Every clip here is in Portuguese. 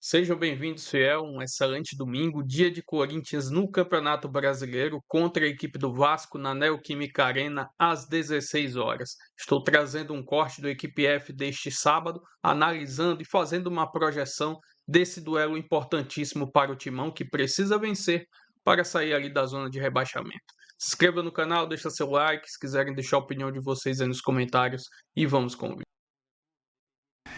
Sejam bem-vindos, fiel. Um excelente domingo, dia de Corinthians no Campeonato Brasileiro contra a equipe do Vasco na Neoquímica Arena às 16 horas. Estou trazendo um corte do Equipe F deste sábado, analisando e fazendo uma projeção desse duelo importantíssimo para o Timão que precisa vencer para sair ali da zona de rebaixamento. Se inscreva no canal, deixa seu like, se quiserem deixar a opinião de vocês aí nos comentários e vamos com o vídeo.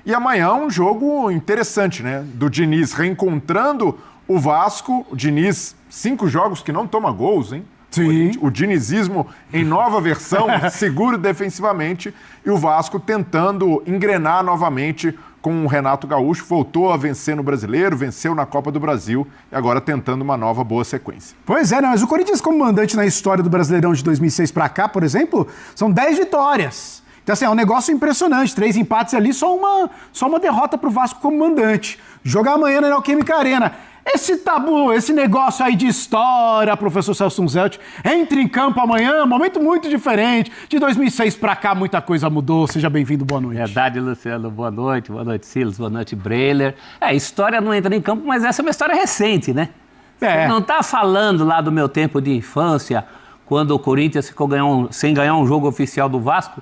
E amanhã um jogo interessante, né? Do Diniz reencontrando o Vasco. O Diniz, 5 jogos que não toma gols, hein? Sim. O dinizismo em nova versão, seguro defensivamente. E o Vasco tentando engrenar novamente com o Renato Gaúcho. Voltou a vencer no Brasileiro, venceu na Copa do Brasil e agora tentando uma nova boa sequência. Pois é, né? Mas o Corinthians como mandante na história do Brasileirão de 2006 para cá, por exemplo, são 10 vitórias. Então, assim, é um negócio impressionante. 3 empates ali, só uma derrota pro Vasco como mandante. Jogar amanhã na Neoquímica Arena. Esse tabu, esse negócio aí de história, professor Celso Zelt, entre em campo amanhã, momento muito diferente. De 2006 pra cá, muita coisa mudou. Seja bem-vindo, boa noite. Verdade, Luciano. Boa noite, Silas, boa noite, Breiler. História não entra em campo, mas essa é uma história recente, né? Você não tá falando lá do meu tempo de infância, quando o Corinthians ficou sem ganhar um jogo oficial do Vasco,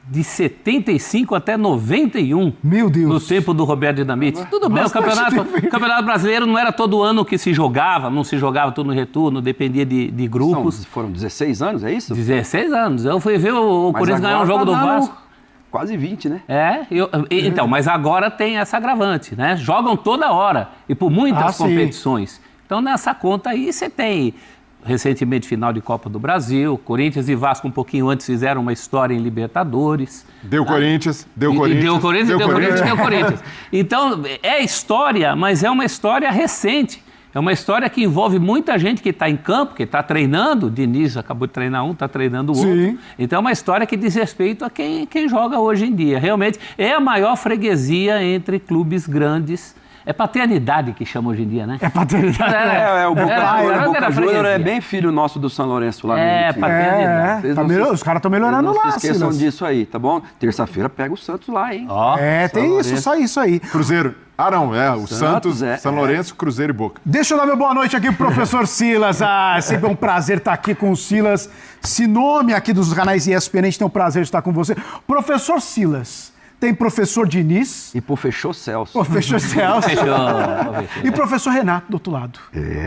de 75 até 91. Meu Deus. No tempo do Roberto Dinamite. Tudo bem, o campeonato Brasileiro não era todo ano que se jogava, não se jogava tudo no retorno, dependia de grupos. Foram 16 anos, é isso? 16 anos. Eu fui ver o Corinthians ganhar um jogo do Vasco. Quase 20, né? Então, mas agora tem essa agravante, né? Jogam toda hora e por muitas competições. Então, nessa conta aí, você tem... Recentemente, final de Copa do Brasil, Corinthians e Vasco um pouquinho antes fizeram uma história em Libertadores. Deu Corinthians. Deu Corinthians. Então, é história, mas é uma história recente. É uma história que envolve muita gente que está em campo, que está treinando. O Diniz acabou de treinar um, está treinando o outro. Sim. Então, é uma história que diz respeito a quem joga hoje em dia. Realmente, é a maior freguesia entre clubes grandes. É paternidade que chama hoje em dia, né? É paternidade. O Boca Júnior é bem filho nosso do São Lourenço lá no paternidade. Os caras estão melhorando lá, Não se esqueçam disso aí, tá bom? Terça-feira pega o Santos lá, hein? Tem isso, só isso aí. Cruzeiro. O Santos, São Lourenço, Cruzeiro e Boca. Deixa eu dar meu boa noite aqui pro professor Silas. É sempre um prazer estar aqui com o Silas. Esse nome aqui dos canais ESPN, a gente tem o prazer de estar com você. Professor Silas. Tem professor Diniz. E fechou Celso. Fechou Celso. E professor Renato do outro lado.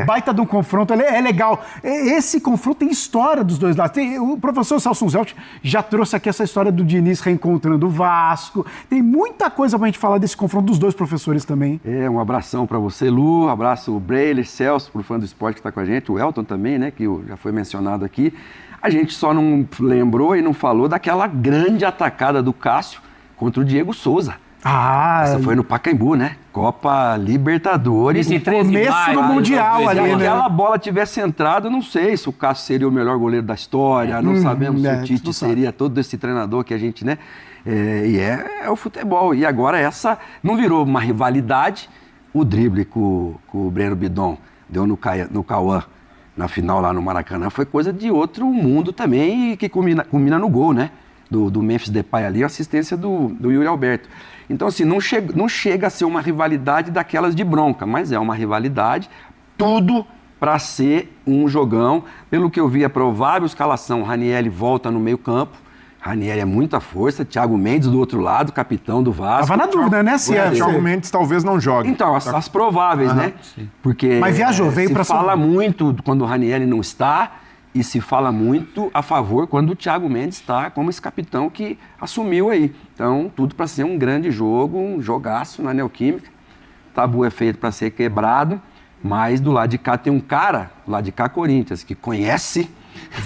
Baita de um confronto, é legal. Esse confronto tem história dos dois lados. O professor Celso Zelt já trouxe aqui essa história do Diniz reencontrando o Vasco. Tem muita coisa pra gente falar desse confronto dos dois professores também. Um abração pra você, Lu. Um abraço o Breiler, Celso, pro fã do esporte que tá com a gente. O Elton também, né, que já foi mencionado aqui. A gente só não lembrou e não falou daquela grande atacada do Cássio contra o Diego Souza. Essa foi no Pacaembu, né? Copa Libertadores. No começo do Mundial ali, né? Se aquela bola tivesse entrado, não sei se o Cássio seria o melhor goleiro da história, não sabemos se o Tite seria todo esse treinador que a gente, né? É o futebol. E agora essa não virou uma rivalidade. O drible que o Breno Bidon deu no Cauã na final lá no Maracanã foi coisa de outro mundo também e que culmina no gol, né? Do Memphis Depay ali, a assistência do Yuri Alberto. Então, assim, não chega a ser uma rivalidade daquelas de bronca, mas é uma rivalidade, tudo para ser um jogão. Pelo que eu vi, é provável escalação, Ranieri volta no meio campo, Ranieri é muita força, Thiago Mendes do outro lado, capitão do Vasco. Tava na dúvida, né? Thiago Mendes talvez não jogue. Então, as prováveis, né? Sim. Porque mas viajou, veio para fala muito quando o Ranieri não está, e se fala muito a favor quando o Thiago Mendes está como esse capitão que assumiu aí. Então, tudo para ser um grande jogo, um jogaço na Neoquímica. Tabu é feito para ser quebrado, mas do lado de cá tem um cara, do lado de cá Corinthians, que conhece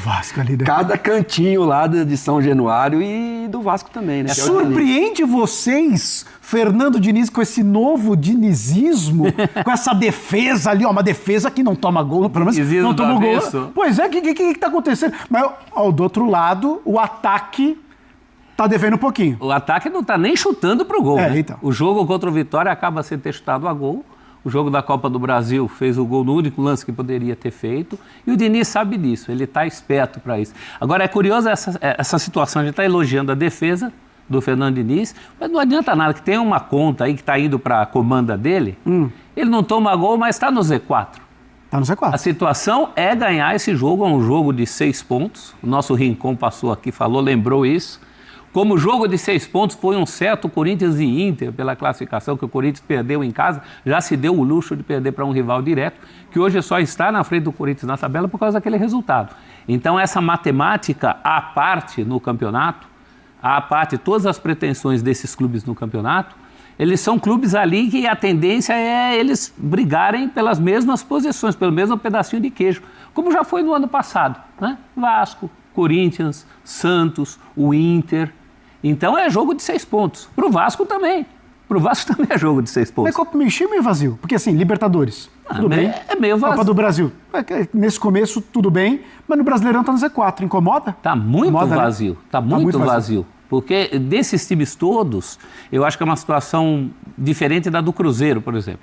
Vasco ali, né? Cada cantinho lá de São Januário e do Vasco também, né? Surpreende vocês, Fernando Diniz, com esse novo dinizismo, com essa defesa ali, ó, uma defesa que não toma gol, pelo menos não toma gol. Pois é, o que tá acontecendo? Mas, ó, do outro lado, o ataque tá devendo um pouquinho. O ataque não tá nem chutando pro gol, né? Então. O jogo contra o Vitória acaba sem ter chutado a gol. O jogo da Copa do Brasil fez o gol no único lance que poderia ter feito. E o Diniz sabe disso, ele está esperto para isso. Agora, é curioso essa situação, a gente está elogiando a defesa do Fernando Diniz, mas não adianta nada, que tem uma conta aí que está indo para a comanda dele, ele não toma gol, mas está no Z4. Está no Z4. A situação é ganhar esse jogo, é um jogo de 6 pontos, o nosso Rincon passou aqui, falou, lembrou isso. Como jogo de 6 pontos foi um certo Corinthians e Inter pela classificação, que o Corinthians perdeu em casa, já se deu o luxo de perder para um rival direto, que hoje só está na frente do Corinthians na tabela por causa daquele resultado. Então essa matemática à parte no campeonato, à parte todas as pretensões desses clubes no campeonato, eles são clubes ali que a tendência é eles brigarem pelas mesmas posições, pelo mesmo pedacinho de queijo, como já foi no ano passado, né? Vasco, Corinthians, Santos, o Inter. Então é jogo de 6 pontos. Para o Vasco também. Para o Vasco também é jogo de 6 pontos. Mas meio cheio, meio vazio. Porque assim, Libertadores, tudo bem. É meio vazio. Copa do Brasil, nesse começo tudo bem, mas no Brasileirão tá no Z4. Incomoda? Tá muito Incomoda, vazio. Né? Tá muito vazio. Porque desses times todos, eu acho que é uma situação diferente da do Cruzeiro, por exemplo.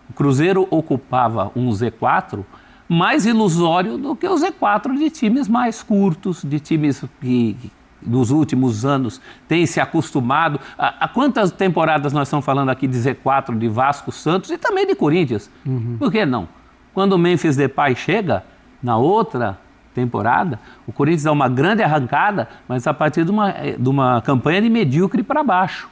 O Cruzeiro ocupava um Z4 mais ilusório do que o Z4 de times mais curtos, de times que nos últimos anos têm se acostumado. Há quantas temporadas nós estamos falando aqui de Z4, de Vasco, Santos e também de Corinthians? Por que não? Quando o Memphis Depay chega, na outra temporada, o Corinthians dá uma grande arrancada, mas a partir de uma campanha de medíocre para baixo.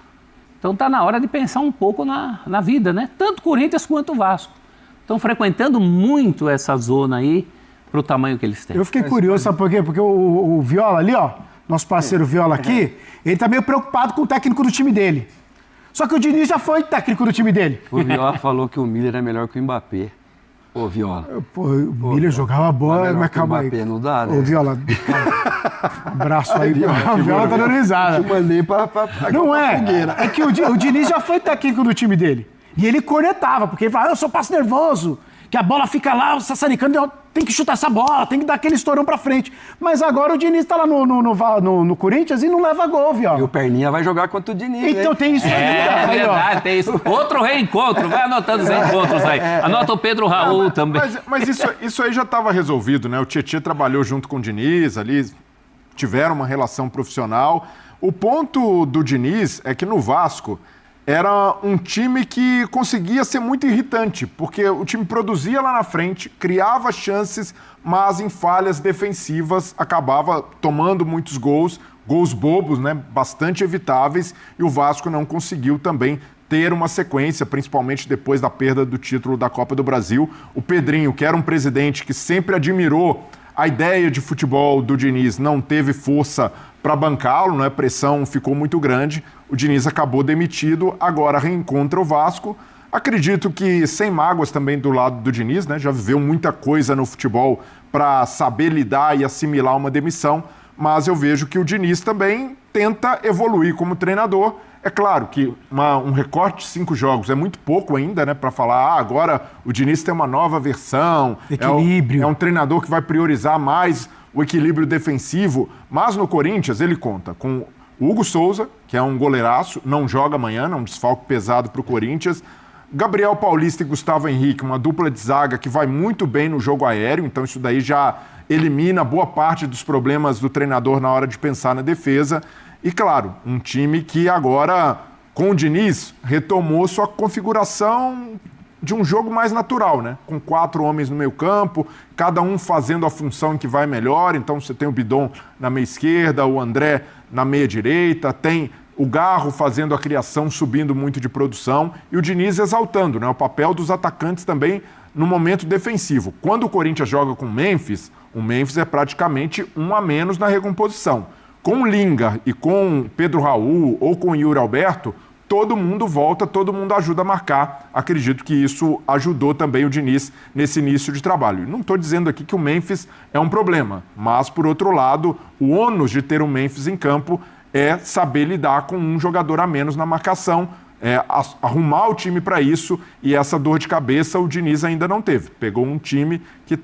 Então está na hora de pensar um pouco na vida, né? Tanto Corinthians quanto o Vasco. Estão frequentando muito essa zona aí para o tamanho que eles têm. Eu fiquei curioso, sabe por quê? Porque o Viola ali, ó, nosso parceiro Viola aqui, ele tá meio preocupado com o técnico do time dele. Só que o Diniz já foi técnico do time dele. O Viola falou que o Miller é melhor que o Mbappé. Ô, Viola. O Miller jogava bola, mas calma aí. Não dá, né? Ô, Viola, abraço aí. O Viola tá dando risada. Eu mandei pra não é. É que o Diniz já foi técnico do time dele. E ele cornetava, porque ele falava, eu sou passo nervoso, que a bola fica lá, o sassaricando, tem que chutar essa bola, tem que dar aquele estourão pra frente. Mas agora o Diniz tá lá no Corinthians e não leva gol, Viola. E o Perninha vai jogar contra o Diniz, então tem isso aí. É verdade, tem isso. Outro reencontro, vai anotando os reencontros aí. Anota o Pedro Raul também. Mas isso aí já estava resolvido, né? O Tietê trabalhou junto com o Diniz ali, tiveram uma relação profissional. O ponto do Diniz é que no Vasco era um time que conseguia ser muito irritante, porque o time produzia lá na frente, criava chances, mas em falhas defensivas acabava tomando muitos gols bobos, né, bastante evitáveis, e o Vasco não conseguiu também ter uma sequência, principalmente depois da perda do título da Copa do Brasil. O Pedrinho, que era um presidente que sempre admirou a ideia de futebol do Diniz, não teve força para bancá-lo, né? A pressão ficou muito grande, o Diniz acabou demitido, agora reencontra o Vasco. Acredito que sem mágoas também do lado do Diniz, né? Já viveu muita coisa no futebol para saber lidar e assimilar uma demissão, mas eu vejo que o Diniz também tenta evoluir como treinador. É claro que um recorte de 5 jogos é muito pouco ainda, né? Para falar, agora o Diniz tem uma nova versão, equilíbrio. É um treinador que vai priorizar mais o equilíbrio defensivo, mas no Corinthians ele conta com o Hugo Souza, que é um goleiraço, não joga amanhã, é um desfalque pesado para o Corinthians. Gabriel Paulista e Gustavo Henrique, uma dupla de zaga que vai muito bem no jogo aéreo, então isso daí já elimina boa parte dos problemas do treinador na hora de pensar na defesa. E claro, um time que agora, com o Diniz, retomou sua configuração de um jogo mais natural, né? Com 4 homens no meio campo, cada um fazendo a função em que vai melhor. Então você tem o Bidon na meia esquerda, o André na meia direita, tem o Garro fazendo a criação, subindo muito de produção, e o Diniz exaltando, né? O papel dos atacantes também no momento defensivo. Quando o Corinthians joga com o Memphis é praticamente um a menos na recomposição. Com o Lingard e com Pedro Raul ou com o Yuri Alberto, todo mundo volta, todo mundo ajuda a marcar. Acredito que isso ajudou também o Diniz nesse início de trabalho. Não estou dizendo aqui que o Memphis é um problema, mas, por outro lado, o ônus de ter um Memphis em campo é saber lidar com um jogador a menos na marcação, arrumar o time para isso, e essa dor de cabeça o Diniz ainda não teve. Pegou um time que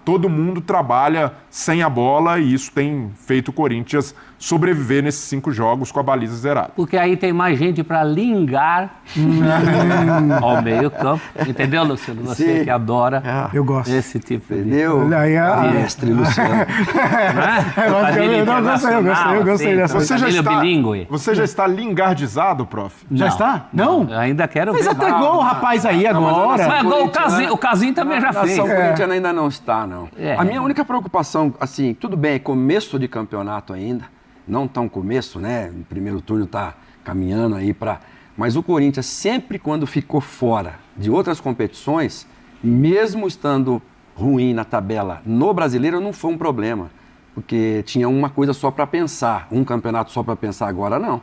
todo mundo trabalha sem a bola, e isso tem feito o Corinthians sobreviver nesses 5 jogos com a baliza zerada. Porque aí tem mais gente para lingar ao meio campo. Entendeu, Luciano? Você que adora Eu gosto. esse tipo de... Entendeu? Olha aí Mestre Luciano. Eu gostei dessa. Você já está lingardizado, prof? Já está? Não? Ainda quero Fez ver. até gol o rapaz aí agora. Mas gol o Casinho também já fez. Nação corintiana ainda não está, não. É. A minha única preocupação, assim, tudo bem, é começo de campeonato ainda, não tão começo, né? O primeiro turno tá caminhando aí para... Mas o Corinthians sempre quando ficou fora de outras competições, mesmo estando ruim na tabela no Brasileiro, não foi um problema. Porque tinha uma coisa só para pensar, um campeonato só para pensar, agora não.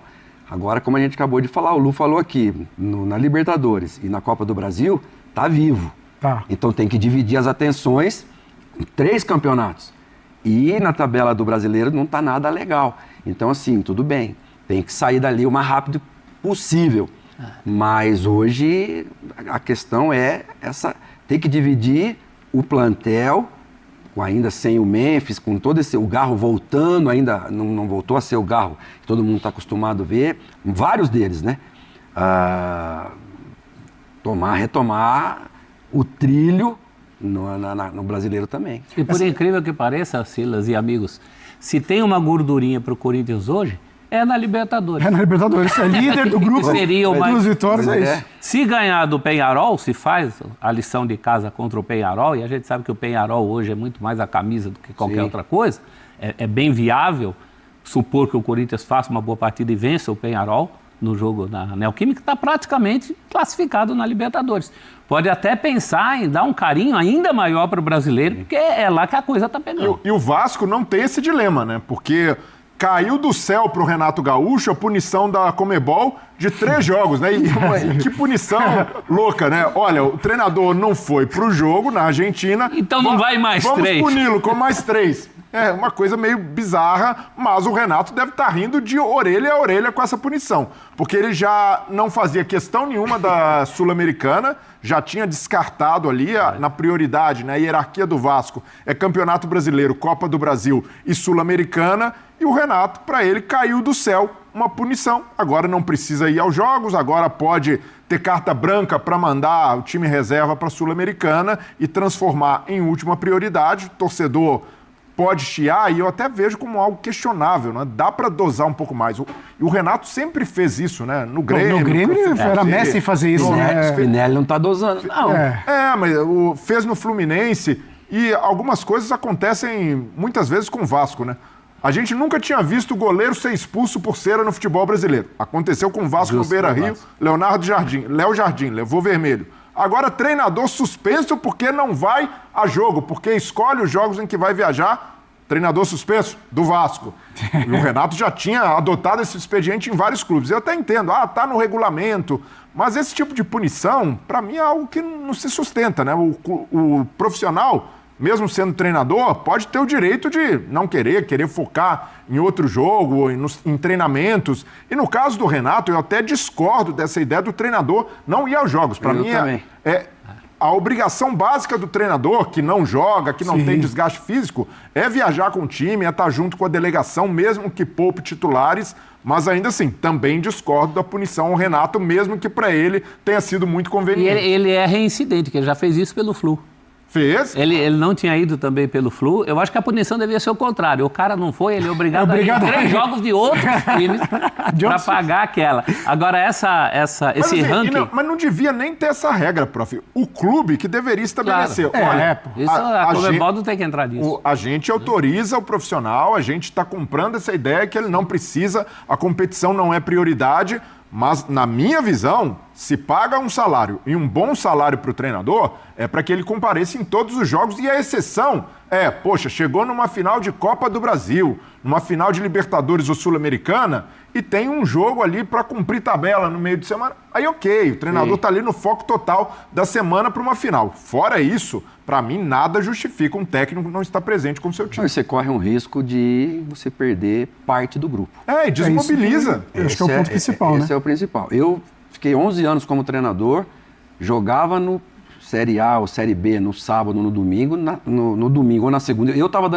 Agora, como a gente acabou de falar, o Lu falou aqui, na Libertadores e na Copa do Brasil, tá vivo. Tá. Então tem que dividir as atenções em 3 campeonatos. E na tabela do Brasileiro não tá nada legal. Então, assim, tudo bem, tem que sair dali o mais rápido possível. Mas hoje a questão é essa, tem que dividir o plantel, ainda sem o Memphis, com todo esse, o Garro voltando, ainda não voltou a ser o Garro que todo mundo está acostumado a ver, vários deles, né? Retomar o trilho no Brasileiro também. E por incrível que pareça, Silas e amigos, se tem uma gordurinha para o Corinthians hoje, é na Libertadores. É na Libertadores, é líder do grupo. Seria o mais... 2 vitórias, é isso. Se ganhar do Peñarol, se faz a lição de casa contra o Peñarol, e a gente sabe que o Peñarol hoje é muito mais a camisa do que qualquer outra coisa, é bem viável supor que o Corinthians faça uma boa partida e vença o Peñarol no jogo na Neoquímica, que está praticamente classificado na Libertadores. Pode até pensar em dar um carinho ainda maior para o brasileiro, porque é lá que a coisa está pegando. E o Vasco não tem esse dilema, né? Porque caiu do céu pro Renato Gaúcho a punição da Conmebol de 3 jogos, né? E que punição louca, né? Olha, o treinador não foi pro jogo na Argentina. Então não vai mais 3. Vamos puni-lo com mais 3. É uma coisa meio bizarra, mas o Renato deve estar rindo de orelha a orelha com essa punição. Porque ele já não fazia questão nenhuma da Sul-Americana, já tinha descartado ali na prioridade, na hierarquia do Vasco, é Campeonato Brasileiro, Copa do Brasil e Sul-Americana, e o Renato, para ele, caiu do céu uma punição. Agora não precisa ir aos jogos, agora pode ter carta branca para mandar o time reserva para a Sul-Americana e transformar em última prioridade. O torcedor pode chiar, e eu até vejo como algo questionável, né? Dá para dosar um pouco mais. E o Renato sempre fez isso, né? No Grêmio. No Grêmio era mestre em fazer isso, né? O Spinelli não está dosando, não. Mas fez no Fluminense, e algumas coisas acontecem muitas vezes com o Vasco, né? A gente nunca tinha visto o goleiro ser expulso por cera no futebol brasileiro. Aconteceu com o Vasco no Beira-Rio, Léo Jardim, levou vermelho. Agora, treinador suspenso porque não vai a jogo, porque escolhe os jogos em que vai viajar. Treinador suspenso do Vasco. E o Renato já tinha adotado esse expediente em vários clubes. Eu até entendo, tá no regulamento, mas esse tipo de punição, para mim, é algo que não se sustenta, né? O profissional, mesmo sendo treinador, pode ter o direito de não querer focar em outro jogo, ou em treinamentos. E no caso do Renato, eu até discordo dessa ideia do treinador não ir aos jogos. Para mim, é a obrigação básica do treinador, que não joga, que não tem desgaste físico, é viajar com o time, é estar junto com a delegação, mesmo que poupe titulares. Mas ainda assim, também discordo da punição ao Renato, mesmo que para ele tenha sido muito conveniente. E ele é reincidente, que ele já fez isso pelo Flu. Fez? Ele não tinha ido também pelo Flu. Eu acho que a punição devia ser o contrário. O cara não foi, ele é obrigado a ir em 3 jogos de outros times para pagar aquela. Agora, esse ranking... Mas não devia nem ter essa regra, prof. O clube que deveria estabelecer. Claro. Olha, isso a Conmebol não tem que entrar nisso. A gente autoriza o profissional, a gente está comprando essa ideia que ele não precisa, a competição não é prioridade. Mas, na minha visão, se paga um salário e um bom salário para o treinador, é para que ele compareça em todos os jogos. E a exceção chegou numa final de Copa do Brasil, numa final de Libertadores ou Sul-Americana, e tem um jogo ali para cumprir tabela no meio de semana. Aí, ok, o treinador está ali no foco total da semana para uma final. Fora isso, para mim, nada justifica um técnico não estar presente com o seu time. Mas você corre um risco de você perder parte do grupo. E desmobiliza. Acho que é o ponto principal, né? Esse é o principal. Eu fiquei 11 anos como treinador, jogava no Série A ou Série B no sábado, no domingo, no domingo ou na segunda. Eu estava dando